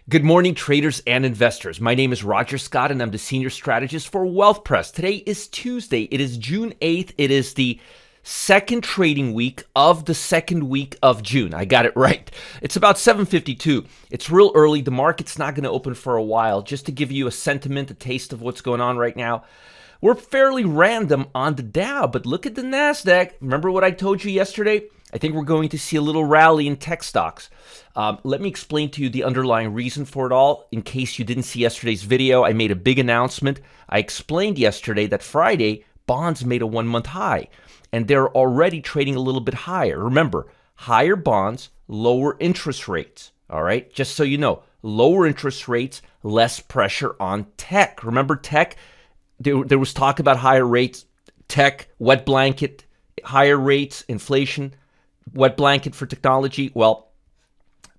Good morning, traders and investors. My name is Roger Scott, and I'm the senior strategist for WealthPress. Today is Tuesday. It is June 8th. It is the second trading week of the second week of June. I got it right. It's about 7:52. It's real early. The market's not going to open for a while. Just to give you a sentiment, a taste of what's going on right now, we're fairly random on the Dow, but look at the NASDAQ. Remember what I told you yesterday? I think we're going to see a little rally in tech stocks. Let me explain to you the underlying reason for it all. In case you didn't see yesterday's video, I made a big announcement. I explained yesterday that Friday, bonds made a 1-month high, and they're already trading a little bit higher. Remember, higher bonds, lower interest rates. All right, just so you know, lower interest rates, less pressure on tech. Remember tech? There was talk about higher rates, tech, wet blanket, higher rates, inflation, wet blanket for technology. Well,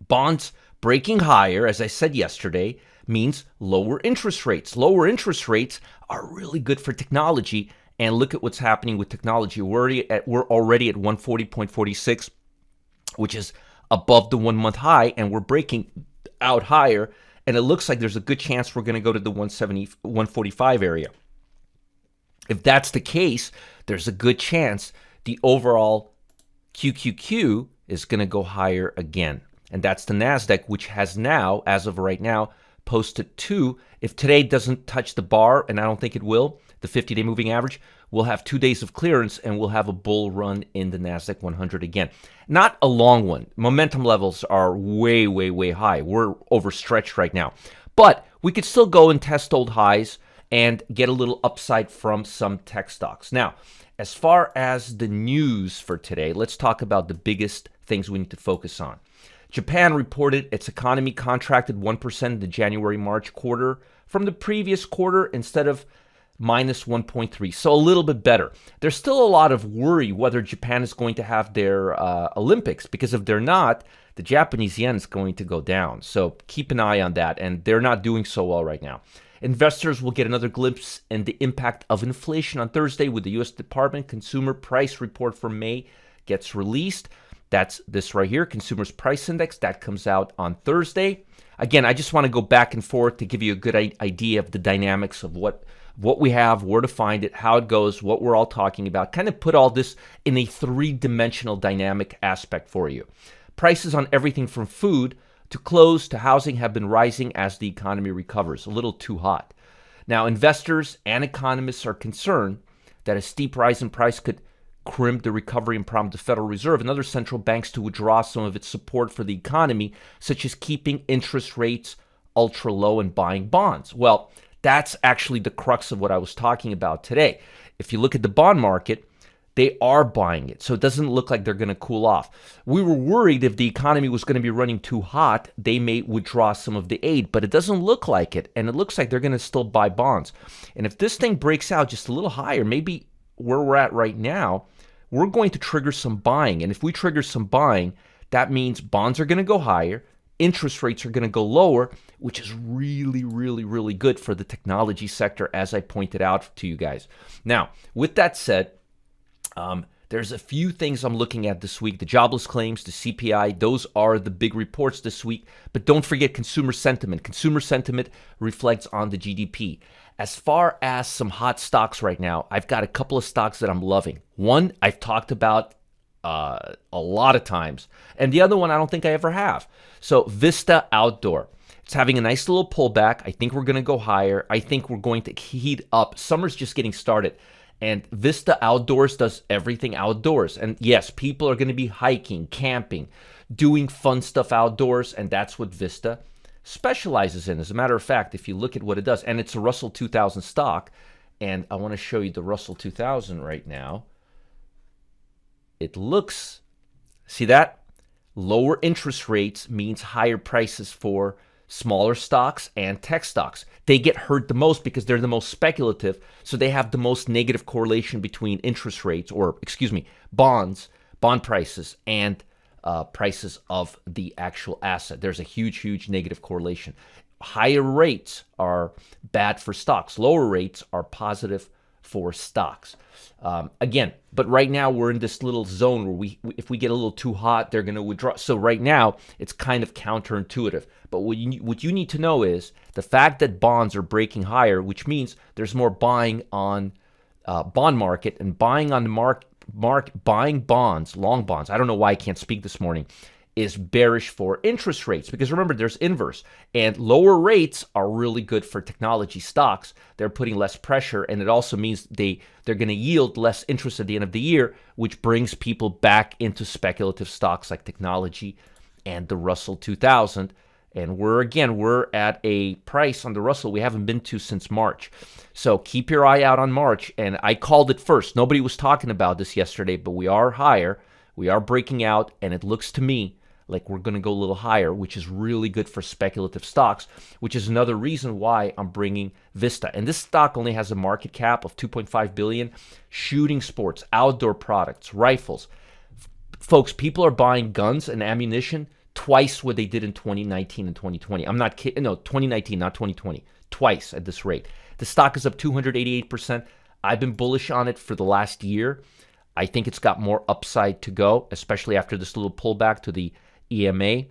bonds breaking higher, as I said yesterday, means lower interest rates. Lower interest rates are really good for technology. And look at what's happening with technology. We're already at 140.46, which is above the 1-month high, and we're breaking out higher. And it looks like there's a good chance we're going to go to the 170, 145 area. If that's the case, there's a good chance the overall QQQ is going to go higher again. And that's the NASDAQ, which has now, as of right now, posted 2. If today doesn't touch the bar, and I don't think it will, the 50-day moving average, we'll have 2 days of clearance and we'll have a bull run in the NASDAQ 100 again. Not a long one. Momentum levels are way, way, way high. We're overstretched right now. But we could still go and test old highs and get a little upside from some tech stocks. Now, as far as the news for today, let's talk about the biggest things we need to focus on. Japan reported its economy contracted 1% in the January-March quarter from the previous quarter instead of minus 1.3, so a little bit better. There's still a lot of worry whether Japan is going to have their Olympics, because if they're not, the Japanese yen is going to go down. So keep an eye on that, and they're not doing so well right now. Investors will get another glimpse in the impact of inflation on Thursday with the U.S. Department Consumer Price Report for May gets released. That's this right here, Consumers Price Index. That comes out on Thursday. Again, I just want to go back and forth to give you a good idea of the dynamics of what we have, where to find it, how it goes, what we're all talking about. Kind of put all this in a three-dimensional dynamic aspect for you. Prices on everything from food to clothes to housing have been rising as the economy recovers. A little too hot. Now, investors and economists are concerned that a steep rise in price could crimp the recovery and prompt the Federal Reserve and other central banks to withdraw some of its support for the economy, such as keeping interest rates ultra low and buying bonds. Well, that's actually the crux of what I was talking about today. If you look at the bond market, they are buying it, so it doesn't look like they're going to cool off. We were worried if the economy was going to be running too hot, they may withdraw some of the aid, but it doesn't look like it, and it looks like they're going to still buy bonds. And if this thing breaks out just a little higher, maybe where we're at right now, we're going to trigger some buying. And if we trigger some buying, that means bonds are going to go higher, interest rates are going to go lower, which is really, really, really good for the technology sector, as I pointed out to you guys. Now, with that said, there's a few things I'm looking at this week. The jobless claims, the CPI, those are the big reports this week. But don't forget consumer sentiment. Consumer sentiment reflects on the GDP. As far as some hot stocks right now, I've got a couple of stocks that I'm loving. One I've talked about a lot of times, and the other one I don't think I ever have. So Vista Outdoor. It's having a nice little pullback. I think we're going to go higher. I think we're going to heat up. Summer's just getting started. And Vista Outdoors does everything outdoors. And yes, people are going to be hiking, camping, doing fun stuff outdoors, and that's what Vista specializes in. As a matter of fact, if you look at what it does, and it's a Russell 2000 stock, and I want to show you the Russell 2000 right now. It looks, see that? Lower interest rates means higher prices for smaller stocks and tech stocks. They get hurt the most because they're the most speculative, so they have the most negative correlation between interest rates, or bonds, bond prices, and prices of the actual asset. There's a huge, huge negative correlation. Higher rates are bad for stocks. Lower rates are positive for stocks. Again, but right now we're in this little zone where if we get a little too hot, they're going to withdraw. So right now it's kind of counterintuitive. But what you need to know is the fact that bonds are breaking higher, which means there's more buying on bond market, and buying on the buying bonds, long bonds. I don't know why I can't speak this morning. Is bearish for interest rates, because remember, there's inverse, and lower rates are really good for technology stocks. They're putting less pressure, and it also means they're going to yield less interest at the end of the year, which brings people back into speculative stocks like technology and the Russell 2000. And we're at a price on the Russell we haven't been to since March. So keep your eye out on March. And I called it first. Nobody was talking about this yesterday, but we are higher. We are breaking out, and it looks to me like we're going to go a little higher, which is really good for speculative stocks, which is another reason why I'm bringing Vista. And this stock only has a market cap of $2.5 billion. Shooting sports, outdoor products, rifles. Folks, people are buying guns and ammunition twice what they did in 2019 and 2020. I'm not kidding. No, 2019, not 2020. Twice at this rate. The stock is up 288%. I've been bullish on it for the last year. I think it's got more upside to go, especially after this little pullback to the EMA.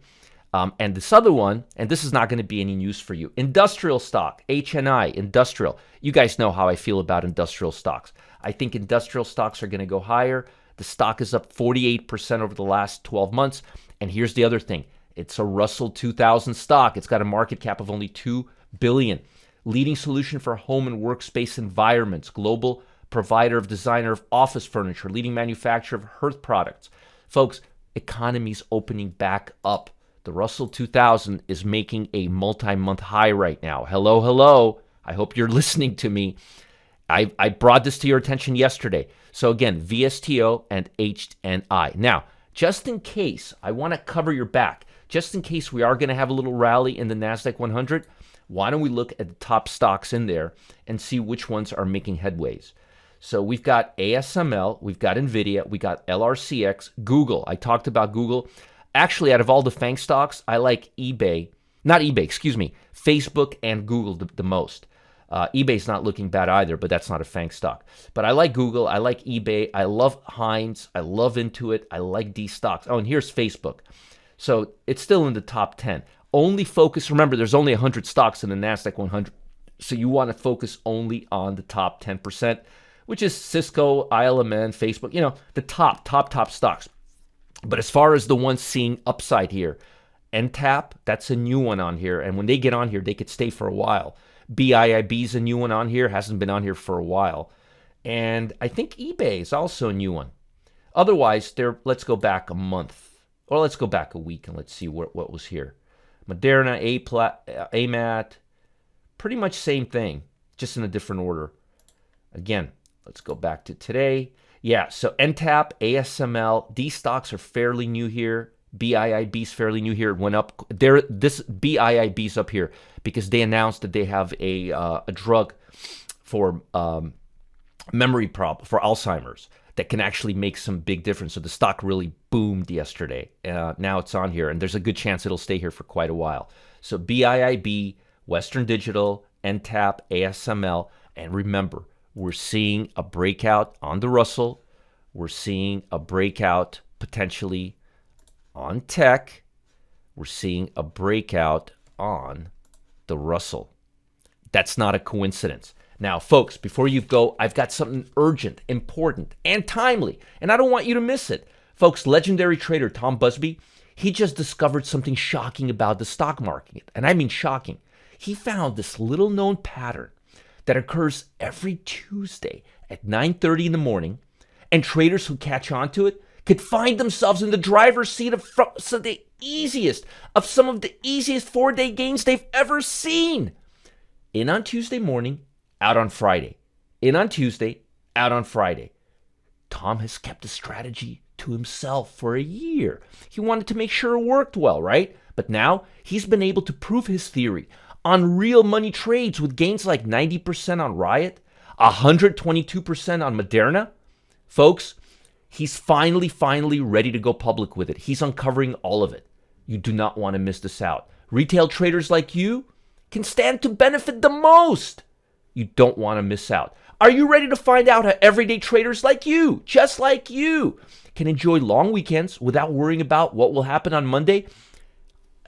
And this other one, and this is not going to be any news for you, industrial stock, HNI, industrial. You guys know how I feel about industrial stocks. I think industrial stocks are going to go higher. The stock is up 48% over the last 12 months. And here's the other thing. It's a Russell 2000 stock. It's got a market cap of only $2 billion. Leading solution for home and workspace environments. Global provider of designer of office furniture. Leading manufacturer of hearth products. Folks, economy's opening back up. The Russell 2000 is making a multi-month high right now. Hello, hello. I hope you're listening to me. I brought this to your attention yesterday. So again, VSTO and HNI. Now, just in case, I want to cover your back. Just in case we are going to have a little rally in the NASDAQ 100, why don't we look at the top stocks in there and see which ones are making headways. So we've got ASML, we've got NVIDIA, we got LRCX, Google. I talked about Google. Actually, out of all the FANG stocks, I like Facebook and Google the most. eBay's not looking bad either, but that's not a FANG stock. But I like Google, I like eBay, I love Heinz, I love Intuit, I like these stocks. Oh, and here's Facebook. So it's still in the top 10. Only focus, remember, there's only 100 stocks in the NASDAQ 100. So you want to focus only on the top 10%, which is Cisco, ILMN, Facebook, the top stocks. But as far as the ones seeing upside here, NTAP, that's a new one on here. And when they get on here, they could stay for a while. BIIB's a new one on here, hasn't been on here for a while. And I think eBay is also a new one. Otherwise, let's go back a month, or let's go back a week and let's see what was here. Moderna, AMAT, pretty much same thing, just in a different order. Again, let's go back to today. Yeah, so NTAP, ASML, these stocks are fairly new here. BIIB's fairly new here. It went up. This BIIB's up here because they announced that they have a drug for memory problem for Alzheimer's that can actually make some big difference. So the stock really boomed yesterday. Now it's on here, and there's a good chance it'll stay here for quite a while. So BIIB, Western Digital, NTAP, ASML, and remember, we're seeing a breakout on the Russell. We're seeing a breakout potentially on tech. We're seeing a breakout on the Russell. That's not a coincidence. Now, folks, before you go, I've got something urgent, important, and timely, and I don't want you to miss it. Folks, legendary trader Tom Busby, he just discovered something shocking about the stock market, and I mean shocking. He found this little-known pattern that occurs every Tuesday at 9:30 in the morning, and traders who catch on to it could find themselves in the driver's seat of some of the easiest 4-day gains they've ever seen. In on Tuesday morning, out on Friday. In on Tuesday, out on Friday. Tom has kept the strategy to himself for a year. He wanted to make sure it worked well, right? But now he's been able to prove his theory on real money trades with gains like 90% on Riot, 122% on Moderna. Folks, he's finally ready to go public with it. He's uncovering all of it. You do not want to miss this out. Retail traders like you can stand to benefit the most. you don't want to miss out. Are you ready to find out how everyday traders like you, just like you, can enjoy long weekends without worrying about what will happen on Monday?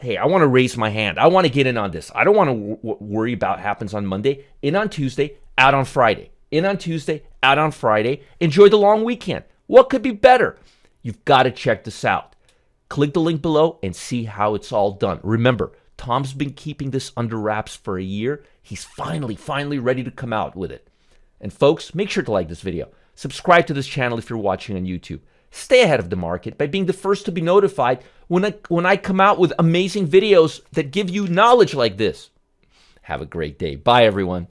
Hey, I want to raise my hand. I want to get in on this. I don't want to worry about what happens on Monday. In on Tuesday, out on Friday. In on Tuesday, out on Friday. Enjoy the long weekend. What could be better? You've got to check this out. Click the link below and see how it's all done. Remember, Tom's been keeping this under wraps for a year. He's finally ready to come out with it. And folks, make sure to like this video. Subscribe to this channel if you're watching on YouTube. Stay ahead of the market by being the first to be notified when I come out with amazing videos that give you knowledge like this. Have a great day. Bye, everyone.